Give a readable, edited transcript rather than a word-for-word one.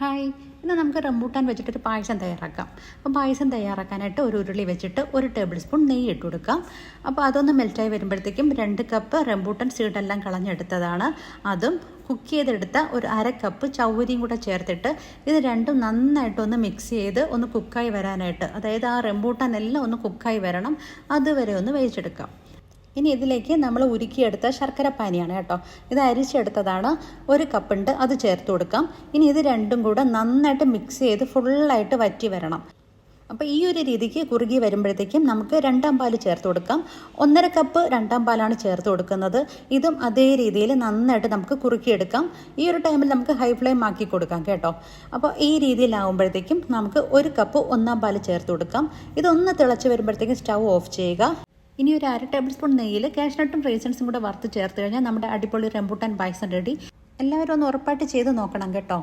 Hi, ഇന്ന് നമുക്ക് rambutan വെച്ചിട്ടൊരു പായസം തയ്യാറാക്കാം. അപ്പോൾ പായസം തയ്യാറാക്കാനായിട്ട് ഒരു ഉരുളി വെച്ചിട്ട് 1 ടേബിൾ സ്പൂൺ നെയ്യ് ഇട്ട് കൊടുക്കാം. അപ്പോൾ അതൊന്ന് മെൽറ്റായി വരുമ്പോഴത്തേക്കും 2 കപ്പ് റംബൂട്ടാൻ സീഡെല്ലാം കളഞ്ഞെടുത്തതാണ്. അതും കുക്ക് ചെയ്തെടുത്ത ഒരു 1/2 കപ്പ് ചൗവരിയും കൂടെ ചേർത്തിട്ട് ഇത് രണ്ടും നന്നായിട്ടൊന്ന് മിക്സ് ചെയ്ത് ഒന്ന് കുക്കായി വരാനായിട്ട്, അതായത് ആ റംബൂട്ടാൻ എല്ലാം ഒന്ന് കുക്കായി വരണം, അതുവരെ ഒന്ന് വേവിച്ചെടുക്കാം. ഇനി ഇതിലേക്ക് നമ്മൾ ഉരുക്കിയെടുത്ത ശർക്കര പാനിയാണ് കേട്ടോ, ഇത് അരിച്ചെടുത്തതാണ്. 1 കപ്പുണ്ട്, അത് ചേർത്ത് കൊടുക്കാം. ഇനി ഇത് രണ്ടും കൂടെ നന്നായിട്ട് മിക്സ് ചെയ്ത് ഫുള്ളായിട്ട് വറ്റി വരണം. അപ്പോൾ ഈ ഒരു രീതിക്ക് കുറുകി വരുമ്പോഴത്തേക്കും നമുക്ക് 2ാം പാൽ ചേർത്ത് കൊടുക്കാം. 1/2 കപ്പ് 2ാം പാലാണ് ചേർത്ത് കൊടുക്കുന്നത്. ഇതും അതേ രീതിയിൽ നന്നായിട്ട് നമുക്ക് കുറുക്കിയെടുക്കാം. ഈ ഒരു ടൈമിൽ നമുക്ക് ഹൈ ഫ്ലെയിം ആക്കി കൊടുക്കാം കേട്ടോ. അപ്പോൾ ഈ രീതിയിലാവുമ്പോഴത്തേക്കും നമുക്ക് 1 കപ്പ് 1ാം പാൽ ചേർത്ത് കൊടുക്കാം. ഇതൊന്ന് തിളച്ച് വരുമ്പോഴത്തേക്കും സ്റ്റൗ ഓഫ് ചെയ്യുക. ഇനി ഒരു 1/2 ടേബിൾ സ്പൂൺ നെയ്യിൽ കാഷ്നട്ടും റൈസൻസും കൂടെ വറുത്ത് ചേർത്ത് കഴിഞ്ഞാൽ നമ്മുടെ അടിപൊളി റംബൂട്ടാൻ പായസം റെഡി. എല്ലാവരും ഒന്ന് ഉറപ്പായിട്ട് ചെയ്ത് നോക്കണം കേട്ടോ.